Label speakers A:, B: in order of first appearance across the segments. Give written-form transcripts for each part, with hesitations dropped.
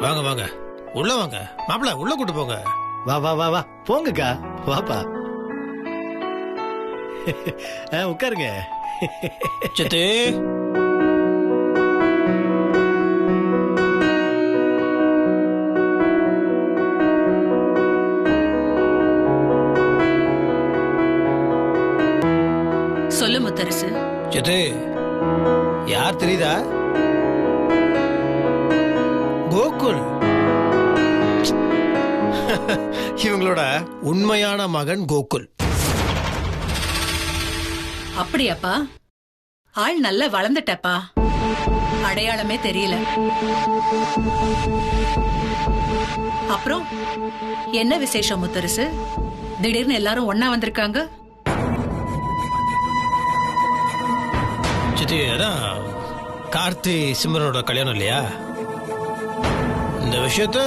A: வாங்க வாங்க உள்ள வாங்க மாப்பிள்ள உள்ள கூட்டு போங்க.
B: வா வா வா வா போங்கக்கா வாப்பா. உட்காருங்க.
A: சித்தி
C: சொல்லு முத்தரசு.
A: சித்தி யார் தெரியுதா? கோகுல். இவங்களோட உண்மையான மகன் கோகுல்.
C: அப்படியாப்பா? ஆள் நல்லா வளர்ந்துட்டப்பா. அடையாளமே தெரியல. அப்புறம் என்ன விசேஷம் முத்தரசு? திடீர்னு எல்லாரும் ஒன்னா வந்திருக்காங்க.
A: சித்தி அதான் கார்த்தி சிம்ரனோட கல்யாணம் இல்லையா? இந்த விஷயத்த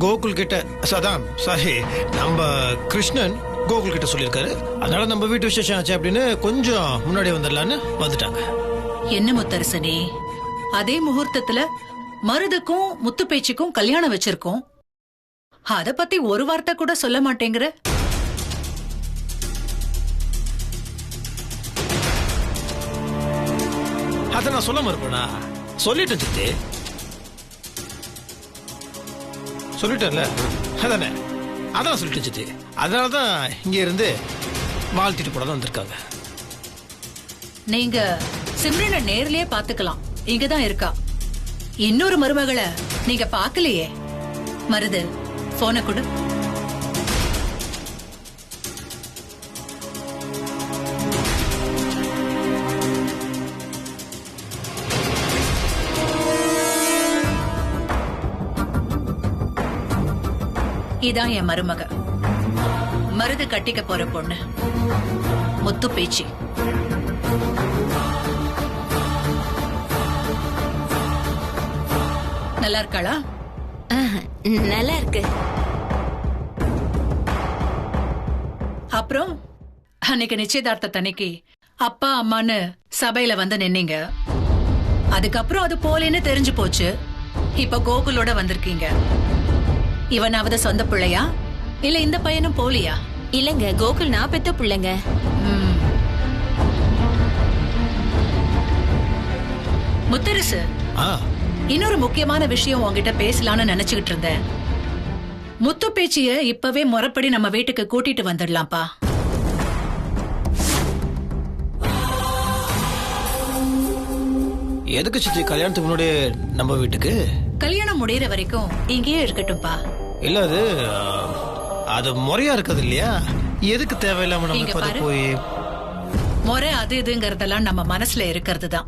A: கோகுல் கிட்ட சதாம் சாரி நம்ம கிருஷ்ணன் கோகுல் கிட்ட சொல்லியிருக்காரு. அதனால நம்ம வீட்டு விசேஷம் ஆச்சு அப்படின்னு கொஞ்சம் முன்னாடி வந்துடலான்னு வந்துட்டாங்க.
C: என்ன முத்தரசு நீ அதே முகூர்த்தத்துல மருதுக்கும் முத்து பேச்சுக்கும் கல்யாணம் வச்சிருக்கோம். அத பத்தி ஒரு வார்த்தை கூட சொல்ல மாட்டேங்கிற.
A: அத நான் சொல்ல மறுப்பேனா? சொல்லிட்டேன் சித்தி, சொல்லிட்டேன்ல. அதானே அதான் சொல்லிட்டு சித்தி. அதனாலதான் இங்க இருந்து வாழ்த்திட்டு போட வந்திருக்காங்க.
C: நீங்க சிம்ரனை நேர்லயே பாத்துக்கலாம். இங்கதான் இருக்கா. இன்னொரு மருமகளை நீங்க பாக்கலையே. மருது போனை கொடு. இதான் என் மருமக, மருது கட்டிக்க போற பொண்ணு முத்து பேச்சி. நல்லா இருக்காளா?
D: நல்லா இருக்கு.
C: அப்புறம் அன்னைக்கு நிச்சயதார்த்தத்தன்னைக்கு அப்பா அம்மான்னு சபையில வந்து நின்னீங்க. அதுக்கப்புறம் அது போலேன்னு தெரிஞ்சு போச்சு. இப்ப கோகுலோட வந்திருக்கீங்க. இவனாவது சொந்த பிள்ளையா இல்ல இந்த பையனும் போலியா?
D: இல்லங்க, கோகுல் நான் பெத்த பிள்ளைங்க.
C: முத்தரசு, இன்னொரு முக்கியமான விஷயம் உங்ககிட்ட பேசலாம்னு நினைச்சுக்கிட்டு இருந்தேன். முத்து பேச்சிய இப்பவே முறைப்படி நம்ம வீட்டுக்கு கூட்டிட்டு வந்துடலாம்ப்பா.
A: எதுக்கு சித்தி கல்யாணத்துக்கு முன்னாடி நம்ம வீட்டுக்கு?
C: கல்யாணம் முடியற வரைக்கும் இங்கேயே இருக்கட்டும்பா.
A: இல்ல அது முறையா இருக்குது இல்லையா? எதுக்கு தேவையில்லாம நம்ம போய்
C: முறை அது இதுங்கறதெல்லாம் நம்ம மனசுல இருக்கிறது தான்.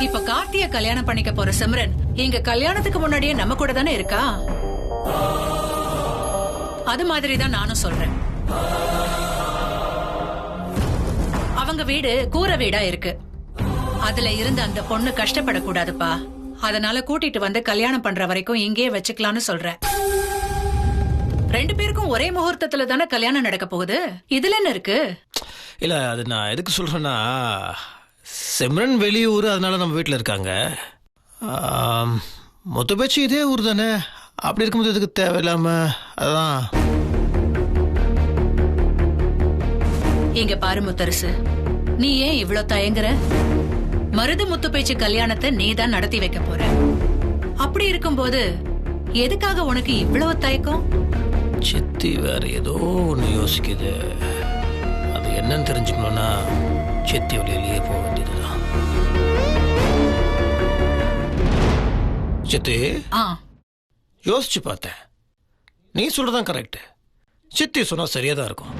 C: இப்ப கார்த்திய கல்யாணம் பண்ணிக்க போற சிம்ரன் இங்க கல்யாணத்துக்கு முன்னாடியே நம்ம கூட தானே இருக்கா. அது மாதிரிதான் நானும் சொல்றேன். அவங்க வீடு கூரை வீடா இருக்கு. அதுல இருந்து அந்த பொண்ணு கஷ்டப்படக்கூடாதுப்பா. அதனால கூட்டிட்டு வந்து கல்யாணம் பண்ற வரைக்கும் இங்கே வச்சுக்கலாம்னு சொல்றேன். 2 பேருக்கும் ஒரே முகூர்த்தத்துல தானே கல்யாணம் நடக்க போகுது. இதுல என்ன இருக்கு?
A: இல்ல அது நான் எதுக்கு சொல்றேன்னா, சிம்ரன் வெளியூர், அதனால நம்ம வீட்டுல இருக்காங்க. மொத்த பேச்சு இதே ஊர் தானே. அப்படி இருக்கும்போது எதுக்கு தேவையில்லாம? அதான்.
C: இங்க பாரு முத்தரசு, நீ ஏன் இவ்வளவு தயங்குற? மருது முத்து பேச்சு கல்யாணத்தை நீ தான் நடத்தி வைக்க போற. அப்படி இருக்கும்போது எதுக்காக உனக்கு இவ்வளவு தயக்கம்?
A: சித்தி வேற ஏதோ ஒண்ணு யோசிக்குது. அது என்னன்னு தெரிஞ்சுக்கணும்னா சித்தி வழியிலேயே போக வேண்டியதுதான். சித்தி யோசிச்சு பார்த்தேன். நீ சொல்றதான் கரெக்ட். சித்தி சொன்னா சரியா தான் இருக்கும்.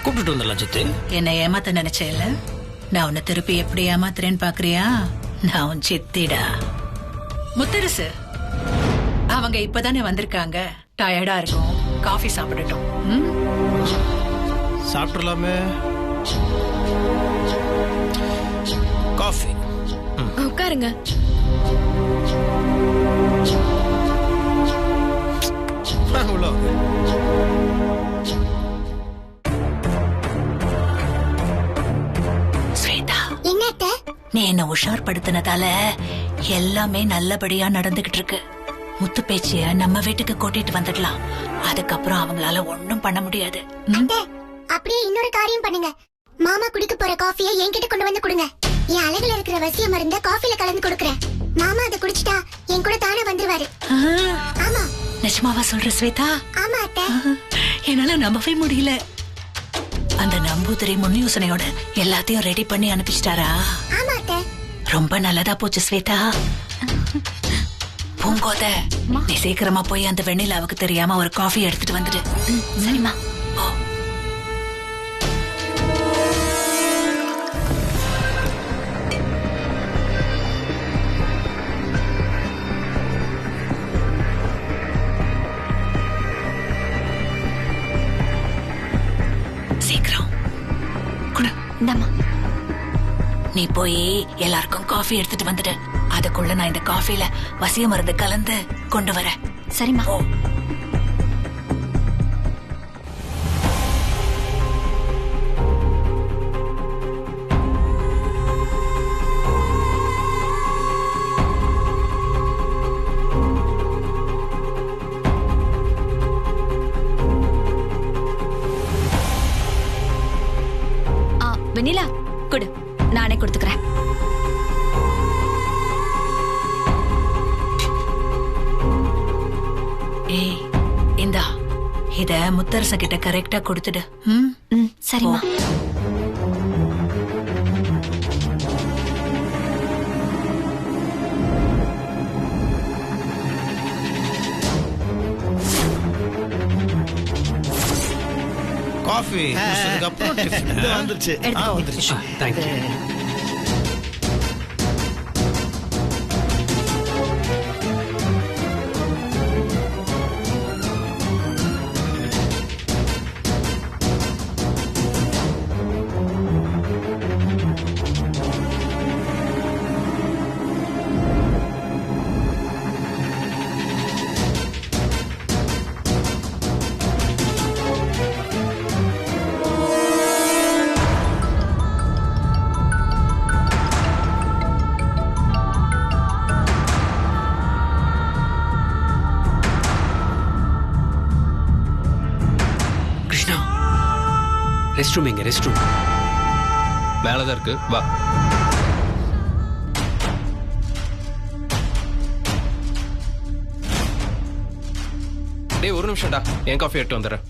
A: கூப்பிட்டு வந்துடலாம் சித்தி.
C: என்ன ஏமாத்த நினைச்சேல? நான் உன்னை திருப்பி எப்படி ஏமாத்துறேன்னு பாக்குறியா? நான் உன் சித்திடா. முத்தரசு, அவங்க இப்பதானே வந்திருக்காங்க. டயர்டா இருக்கும். காஃபி சாப்பிடட்டும்.
A: சாப்பிடலாமே. காஃபி.
D: உட்காருங்க.
C: நீ என்ன உஷார்படுத்தினதால எல்லாமே நல்லபடியா நடந்துகிட்டு இருக்கு. முத்து பேச்சிய நம்ம வீட்டுக்கு கூட்டிட்டு வந்துடலாம். அதுக்கப்புறம் அவங்களால ஒண்ணும் பண்ண முடியாது.
E: அப்படியே இன்னொரு காரியம் பண்ணுங்க. மாமா குடிக்க போற காஃபியை என்கிட்ட கொண்டு வந்து கொடுங்க. என் அழகுல இருக்கிற வசிய மருந்த காஃபில கலந்து கொடுக்கறேன். மாமா அதை குடிச்சிட்டா என் கூட தானே வந்துருவாரு. ஆமா.
C: நிஜமாவா சொல்ற ஸ்வேதா?
E: ஆமா அத்தை.
C: என்னால நம்பவே முடியல. அந்த நம்பூதிரி முன் யோசனையோட எல்லாத்தையும் ரெடி பண்ணி அனுப்பிச்சிட்டாரா?
E: ஆமா அத்தை.
C: ரொம்ப நல்லதா போச்சு ஸ்வேதா. பூங்கோத, நீ சீக்கிரமா போய் அந்த வெண்ணிலாவுக்கு தெரியாம ஒரு காஃபி எடுத்துட்டு வந்துடு.
D: சரிம்மா.
C: போ. சீக்கிரம் குடு.
D: இந்தாம்மா.
C: நீ போய் எல்லாருக்கும் காஃபி எடுத்துட்டு வந்துடு. அதுக்குள்ள நான் இந்த காஃபில வசிய மருந்து கலந்து கொண்டு வரேன்.
D: சரிம்மா.
C: ஓ.
D: வெண்ணிலா கொடு, நானே கொடுத்துக்கிறேன்.
C: ஏய், இந்தா இத முத்தரச கிட்ட கரெக்டா கொடுத்துடு.
D: சரிம்மா.
A: காஃபி அப்புறம் டிஃபன்
B: வந்துருச்சு.
A: வந்துருச்சு.
F: தேங்க்யூ. ரெஸ்ட் ரூம் எங்க? ரெஸ்ட் ரூம்
G: மேலதான் இருக்கு, வா. டேய் ஒரு நிமிஷம்டா, என் காஃபி எடுத்து வந்துடுறேன்.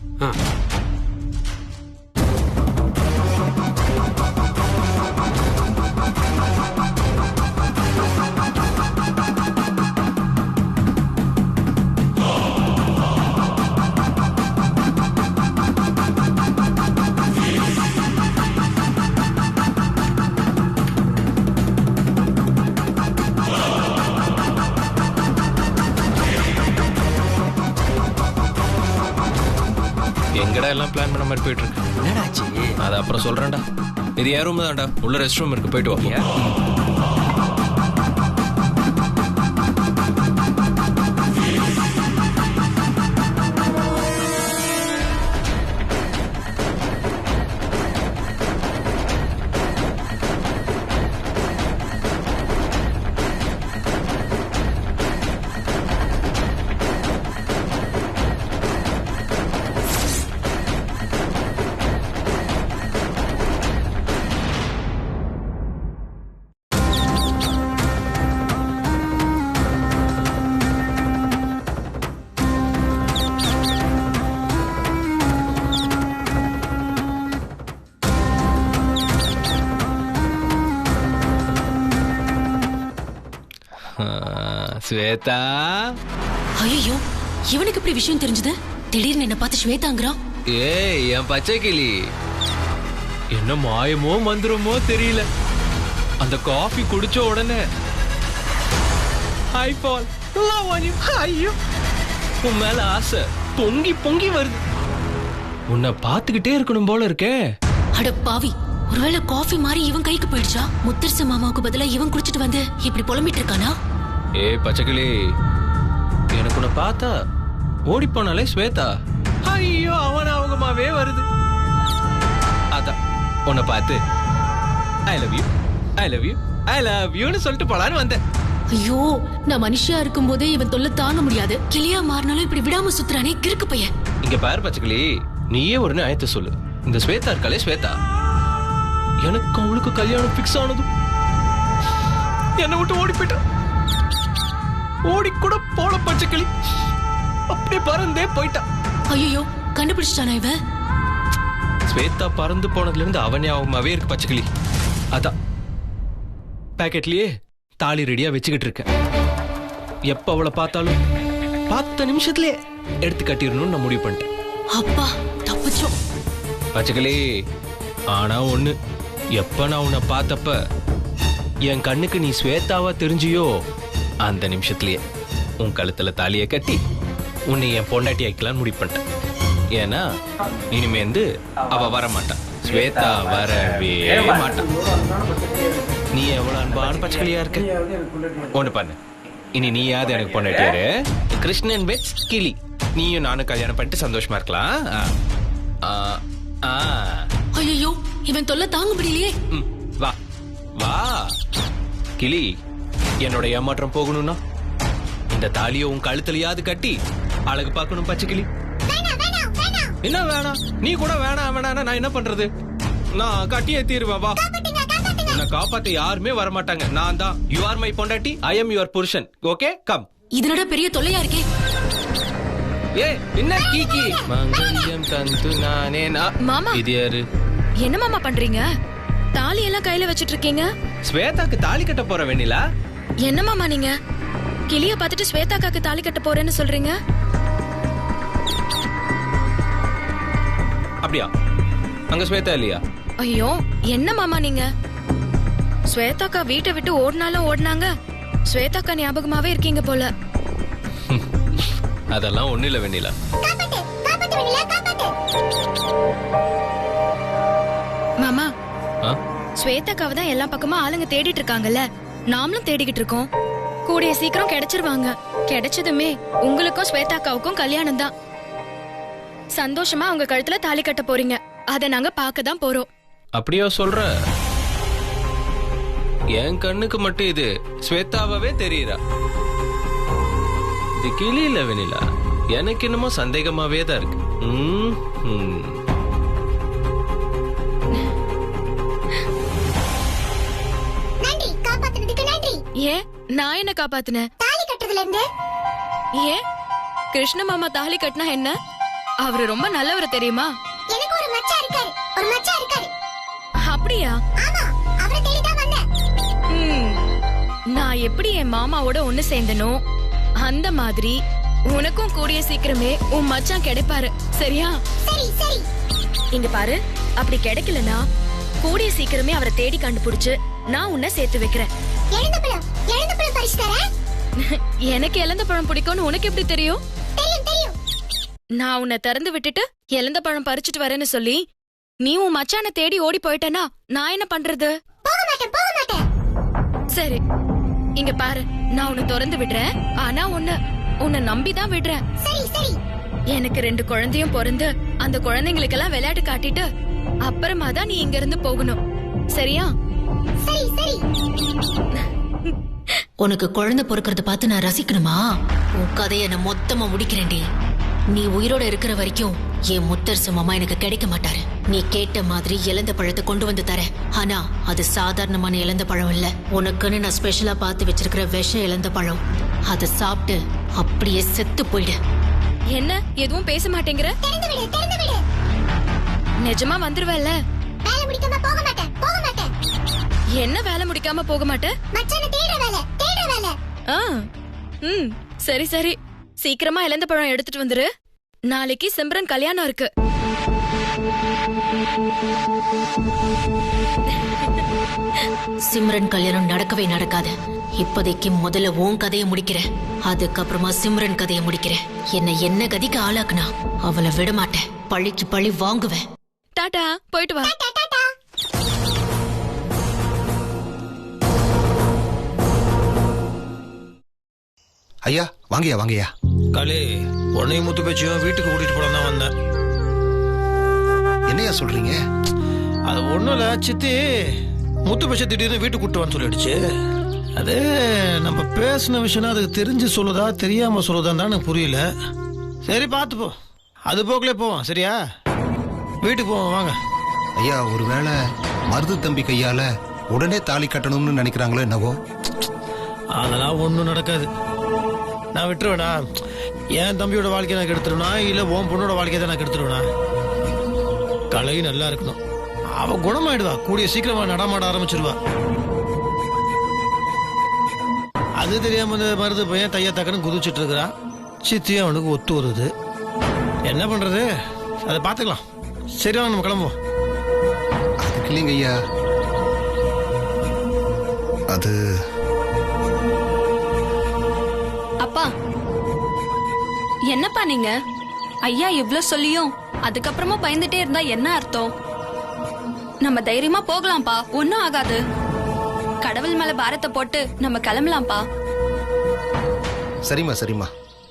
G: எங்கடா எல்லாம் பிளான் பண்ண மாதிரி போயிட்டு இருக்கு.
F: என்னடாச்சு?
G: அது அப்புறம் சொல்றேன்டா. இது என் ரூம் தான்டா, உள்ள ரெஸ்ட் ரூம் இருக்கு, போயிட்டு வா. ஸ்வேதா.
H: ஐயோ, இவனுக்கு இப்படி விஷயம் தெரிஞ்சது? திடீர்னு என்ன பார்த்து ஸ்வேதாங்கிறான்.
G: ஏய் என் பச்சை கிளி, என்ன மாயமோ மந்திரமோ தெரியல, அந்த காஃபி குடிச்ச உடனே ஐ ஃபால் லவ் ஆன் யூ. ஐயோ, உன் மேல ஆசை பொங்கி பொங்கி வருது. உன்னை பார்த்துக்கிட்டே இருக்கணும் போல இருக்கே.
H: அட பாவி, ஒருவேளை காஃபி மாதிரி இவன் கைக்கு போயிடுச்சா? முத்தரச மாமாவுக்கு பதிலா இவன் குடிச்சிட்டு வந்து இப்படி புலம்பிட்டு இருக்கானா?
G: ஏய் பச்சைக்கிளி, எனக்கு உன்னை பார்த்தா ஓடி போனாலே ஸ்வேதா. ஐயோ, அவன் அவங்கமாவே வருது. அதான் உன்னை பார்த்து I love you I love you I love யூன்னு சொல்லிட்டு போலான்னு வந்தேன்.
H: ஐயோ, நான் மனுஷியா இருக்கும் போதே இவன் தொல்லை தாங்க முடியாது. கிளியா மாறினாலும் இப்படி விடாம சுத்துறானே கிறுக்கு பையன்.
G: இங்க பாரு பச்சைக்கிளி, நீயே ஒரு நியாயத்தை சொல்லு. இந்த ஸ்வேதா இருக்காளே ஸ்வேதா, எனக்கு அவளுக்கு கல்யாணம் பிக்ஸ் ஆனதும் என்னை விட்டு ஓடி போயிட்டான். ஓடி கூட போல பச்சைக்கிளி, அப்படியே பறந்தே போயிட்டான்.
H: ஐயோ, கண்டுபிடிச்சிட்டானா இவன்?
G: ஸ்வேதா பறந்து போனதுல இருந்து அவனே அவமாவே இருக்கு பச்சைக்கிளி. அதான் பேக்கெட்லயே தாலி ரெடியா வச்சுக்கிட்டு இருக்கேன். எப்ப அவளை பார்த்தாலும் 10 நிமிஷத்துலயே எடுத்து கட்டிடணும்னு நான் முடிவு பண்ணிட்டேன்.
H: அப்பா, தப்பிச்சோம்.
G: பச்சைக்கிளி, ஆனா ஒண்ணு, எப்ப நான் உன்னை பார்த்தப்ப என் கண்ணுக்கு நீ ஸ்வேதாவா தெரிஞ்சியோ அந்த நிமிஷத்துலயே உன் கழுத்துல தாலியை கட்டி உன்னை என் பொண்டாட்டி ஆக்கலான்னு முடிவு பண்ணிட்டேன். ஏன்னா இனிமேந்து அவ வர மாட்டான், ஸ்வேதா வரவே மாட்டான். நீ எவ்வளவு அன்பான பச்சைக்கிளியா இருக்க. ஒண்ணு பண்ணு, இனி நீயாவது எனக்கு பொண்டாட்டியாரு. கிருஷ்ணன் வெட்ஸ் கிளி, நீயும் நானும் கல்யாணம் பண்ணிட்டு சந்தோஷமா இருக்கலாம்.
H: ஐயோ, இவன் தொல்லை தாங்க முடியலையே.
G: வா வா கிளி, என்னோட ஏமாற்றம் போகணும்னா இந்த தாலியை உன் கழுத்துலயாவது கட்டி அழகு பார்க்கணும் பச்சைக்கிளி. என்ன வேணாம், நீ கூட வேணாம் வேணாம், நான் என்ன பண்றது? நான் கட்டியே தீருவேன். வா, உன்னை காப்பாத்த யாருமே வரமாட்டாங்க, நான் தான். யூ ஆர் மை பொண்டாட்டி, ஐ எம் யுவர் புருஷன். Okay, come.
H: இதனோட பெரிய தொல்லையா இருக்கே.
G: ஏ என்ன கீகி மங்கல்யம் தந்து நானே
F: மாமா,
G: இது யாரு?
F: என்ன மாமா பண்றீங்க? தாலி எல்லாம் கையில வச்சிட்டு இருக்கீங்க.
G: ஸ்வேதாக்கு தாலி கட்ட போற வெண்ணிலா.
F: என்ன மாமா நீங்க கிளிய பார்த்துட்டு ஸ்வேதாக்காக்கு தாலி கட்ட போறேன்னு சொல்றீங்க?
G: அப்படியா? அங்க ஸ்வேதா இல்லையா?
F: ஐயோ, என்ன மாமா நீங்க? ஸ்வேதாக்கா வீட்டை விட்டு ஓடினாலும் ஓடினாங்க, ஸ்வேதாக்கா ஞாபகமாவே இருக்கீங்க போல.
G: அதெல்லாம் ஒண்ணு இல்ல வெண்ணிலா.
F: மாமா, ஸ்வேதாக்காவை தான் எல்லா பக்கமும் ஆளுங்க தேடிட்டு இருக்காங்கல்ல, நாமளும் தேடிக்கிட்டு இருக்கோம். கூடிய சீக்கிரம் கிடைச்சிருவாங்க. கிடைச்சதுமே உங்களுக்கும் ஸ்வேதாக்காவுக்கும் கல்யாணம் தான். சந்தோஷமா உங்க கழுத்துல தாலி கட்ட போறீங்க, அத நாங்க பார்க்க தான் போறோம்.
G: அப்படியா சொல்ற? என் கண்ணுக்கு மட்டும் இது ஸ்வேதாவே தெரியுறா. இது கிளி இல்ல வெண்ணிலா, எனக்கு என்னமோ சந்தேகமாவே தான் இருக்கு.
F: ஏன் நான் என்ன காப்பாத்தினேன்?
E: தாலி கட்டுறதுல இருந்து.
F: ஏன் கிருஷ்ண மாமா தாலி கட்டினா என்ன? அவரு ரொம்ப நல்லவர் தெரியுமா?
E: எனக்கு ஒரு மச்சான் இருக்காரு, ஒரு மச்சான் இருக்காரு.
F: அப்படியா?
E: ஆமா, அவரை தேடி தான் வந்தேன்.
F: நான் எப்படி என் மாமாவோட ஒண்ணு சேர்ந்தனோ அந்த மாதிரி உனக்கும் கூடிய சீக்கிரமே உன் மச்சான் கிடைப்பாரு. சரியா?
E: சரி சரி.
F: இங்க பாரு, அப்படி கிடைக்கலனா கூடிய சீக்கிரமே அவரை தேடி கண்டுபிடிச்சு நான் உன்னை சேர்த்து வைக்கிறேன்.
E: எழுந்த பழம் பறிச்சு தரேன்.
F: எனக்கு இழந்த பழம் பிடிக்கும்னு உனக்கு எப்படி தெரியும்?
E: தெரியும் தெரியும்.
F: நான் உன்னை திறந்து விட்டுட்டு இழந்த பழம் பறிச்சுட்டு வரேன்னு சொல்லி நீ உன் மச்சானை தேடி ஓடி போயிட்டனா நான் என்ன பண்றது?
E: போக மாட்டேன்.
F: சரி, இங்க பாரு, நான் உன்னை திறந்து விடுறேன். ஆனா உன்னை நம்பிதான் விடுறேன்.
E: சரி சரி.
F: எனக்கு 2 குழந்தையும் பிறந்து அந்த குழந்தைங்களுக்கெல்லாம் விளையாட்டு காட்டிட்டு அப்புறமா தான் நீ இங்க இருந்து போகணும். சரியா?
E: சரி சரி.
H: உனக்கு குழந்தை பொறுக்கிறத பார்த்து நான் ரசிக்கணுமா? உன் கதையை நான் மொத்தமா முடிக்கிறேன்டி. நீ உயிரோட இருக்கிற வரைக்கும் என் முத்தரசு மாமா எனக்கு கிடைக்க மாட்டாரு. நீ கேட்ட மாதிரி இழந்த பழத்தை கொண்டு வந்து தர. ஆனா அது சாதாரணமான இழந்த பழம் இல்ல, உனக்குன்னு நான் ஸ்பெஷலா பார்த்து வச்சிருக்கிற விஷ இழந்த பழம். அதை சாப்பிட்டு அப்படியே செத்து போயிடு.
F: என்ன எதுவும் பேச மாட்டேங்கிற?
E: திறந்து விடு.
F: நிஜமா வந்துருவல்ல?
E: வேலை முடிக்காம போக மாட்டேன்.
F: என்ன வேலை முடிக்காம போக மாட்டே?
E: மச்சானை தேட வேலை.
F: சரி சரி, சீக்கிரமா இழந்த பழம் எடுத்துட்டு வந்துரு. நாளைக்கு சிம்ரன் கல்யாணம் இருக்கு.
H: சிம்ரன் கல்யாணம் நடக்கவே நடக்காது. இப்போதைக்கு முதல்ல உன் கதையை முடிக்கிறேன், அதுக்கப்புறமா சிம்ரன் கதையை முடிக்கிறேன். என்ன கதிக்கு ஆளாக்குனா அவளை விட மாட்டேன், பழிக்கு பழி வாங்குவேன்.
F: டாடா, போயிட்டு வா.
I: ஐயா வாங்கய்யா.
A: காளி, உன்னையும் முத்து பேச்சியும் வீட்டுக்கு கூட்டிட்டு போட தான் வந்தேன்.
I: என்னையா சொல்றீங்க?
A: அது ஒண்ணும் இல்ல சித்தி, முத்து பட்ச திடீர்னு வீட்டுக்கு கூட்டுவான்னு சொல்லிடுச்சு. அது நம்ம பேசின விஷயம்னா அதுக்கு தெரிஞ்சு சொல்லுதா தெரியாம சொல்லுதான்னு தான் எனக்கு புரியல. சரி பார்த்துப்போம், அது போக்கலே போவோம். சரியா, வீட்டுக்கு போவோம் வாங்க.
I: ஐயா ஒருவேளை மருது தம்பி கையால உடனே தாலி கட்டணும்னு நினைக்கிறாங்களோ என்னவோ.
A: அதெல்லாம் ஒன்றும் நடக்காது. நான் விட்டுருவேனா? என் தம்பியோட வாழ்க்கையை நான் கெடுத்துருவேனா இல்லை உன் பொண்ணோட வாழ்க்கையை தான் நான் கெடுத்துருவேனா? கலை நல்லா இருக்கணும். அவ குணமாயிடுவா, கூடிய சீக்கிரமா நடமாட ஆரம்பிச்சிருவா. அது தெரியாம இந்த மருது பையன் தையா தக்கன்னு குதிச்சுட்டு இருக்கிறான். சித்தியும் அவனுக்கு ஒத்து வருது. என்ன பண்றது, அதை பார்த்துக்கலாம். சரி வாங்க நம்ம கிளம்புவோம்.
I: அதுக்கு இல்லைங்க ஐயா, அது
F: அப்பா என்னப்பா நீங்க ஐயா இவ்ளோ சொல்லியும் அதுக்கப்புறமா பயந்துட்டே இருந்தா என்ன அர்த்தம்? நம்ம தைரியமா போகலாம்ப்பா, ஒன்னும் ஆகாது. கடவுள் மேல பாரத்தை போட்டு நம்ம கிளம்பலாம்ப்பா.
I: சரிம்மா சரிம்மா,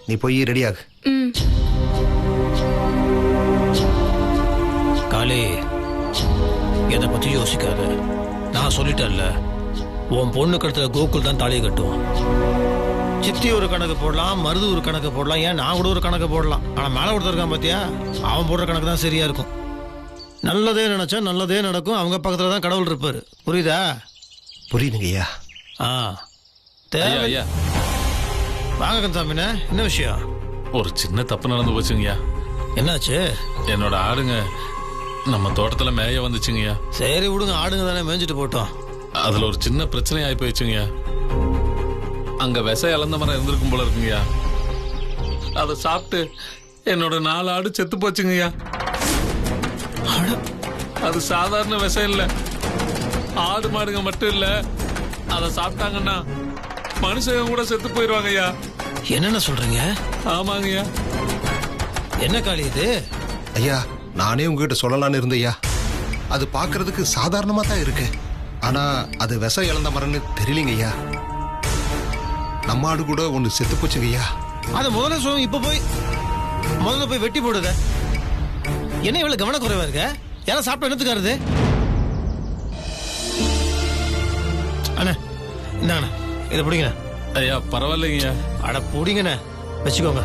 I: நீ போய் ரெடி ஆகு.
F: ம்.
A: காளி, எதை பத்தி யோசிக்காத. நான் சொல்லிட்டேன்ல, உன் பொண்ணு கழுத்துல கோகுல் தான் தாலியை கட்டுவான். சித்தி ஒரு கணக்கு போடலாம், மருது ஒரு கணக்கு போடலாம், ஏன் நான் கூட ஒரு கணக்கு போடலாம். ஆனா மேல ஒருத்தர் இருக்கான் பாத்தியா, அவன் போடுற கணக்கு தான் சரியா இருக்கும். நல்லதே நினைச்சா நல்லதே நடக்கும். அவங்க பக்கத்துல தான் கடவுள் இருப்பாரு. புரியுதா?
I: புரியுதுங்க ஐயா.
A: ஆ தேவை. வாங்க கந்தசாமிண்ணே, என்ன விஷயம்?
J: ஒரு சின்ன தப்பு நடந்து போச்சுங்கய்யா.
A: என்னாச்சு?
J: என்னோட ஆடுங்க நம்ம தோட்டத்துல மேய வந்துச்சுங்கய்யா.
A: சரி விடுங்க, ஆடுங்க தானே, மேய்ஞ்சிட்டு போட்டோம்.
J: அதுல ஒரு சின்ன பிரச்சனை ஆகி போயிடுச்சுங்கய்யா. அங்க விச இழந்த மரம் இருந்திருக்கும் போல இருக்குங்கய்யா. அதை சாப்பிட்டு என்னோட 4 ஆடு செத்து போச்சுங்கய்யா. அது சாதாரண விஷம் இல்ல, ஆடு மாடுங்க மட்டும் இல்ல, அதை சாப்பிட்டாங்கன்னா மனுஷங்க கூட செத்து போயிருவாங்க ஐயா.
A: என்னென்ன சொல்றீங்க?
J: ஆமாங்கய்யா.
A: என்ன காளி இது?
I: ஐயா நானே உங்ககிட்ட சொல்லலான்னு இருந்தையா. அது பார்க்கிறதுக்கு சாதாரணமா தான் இருக்கு, ஆனா அது விஷம் இழந்த மரம்னு தெரியலங்க ஐயா. நம்ம ஆடு கூட ஒண்ணு செத்து போச்சுங்க ஐயா.
A: அத முதல்ல சொல்லுங்க. இப்ப முதல்ல போய் வெட்டி போடுங்க. என்ன இவ்வளவு கவனக்குறைவா இருக்க? யாரும் சாப்பிட்ட என்னத்துக்காருது? அண்ணா இந்தாங்கண்ணா, இதை பிடிங்கண்ணா.
J: ஐயா பரவாயில்லைங்கய்யா.
A: அட பிடிங்கண்ணா, வச்சுக்கோங்க.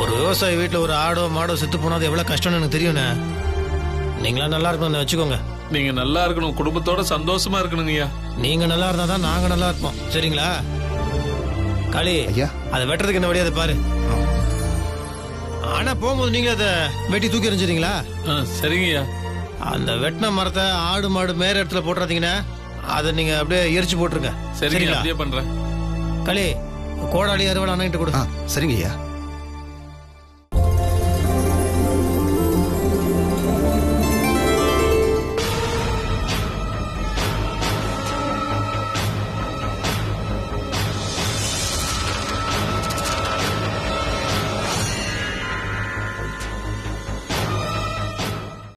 A: ஒரு விவசாயி வீட்டுல ஒரு ஆடோ மாடோ செத்து போனா எவ்வளவு கஷ்டம்னு எனக்கு தெரியும்ண்ணே. நீங்களா நல்லா இருக்கணும், வச்சுக்கோங்க.
J: நீங்க நல்லா இருக்கணும், குடும்பத்தோட சந்தோஷமா இருக்கணுங்கய்யா.
A: நீங்க நல்லா இருந்தா தான் நாங்க நல்லா இருப்போம். சரிங்களா? காளி
I: ஐயா,
A: அதை வெட்டுறதுக்கு என்ன வழியா அதை பாரு. ஆனா போகும்போது நீங்க அதை வெட்டி தூக்கி எறிஞ்சிருங்களா?
J: சரிங்கய்யா.
A: அந்த வெட்டின மரத்தை ஆடு மாடு மேற இடத்துல போட்டுறாதீங்கன்னா, அதை நீங்க அப்படியே எரிச்சு போட்டுருங்க.
J: சரிங்களா? அப்படியே பண்றேன்.
A: களி கோடாளி அறுவடை அண்ணன்கிட்ட கொடு.
I: சரிங்க ஐயா.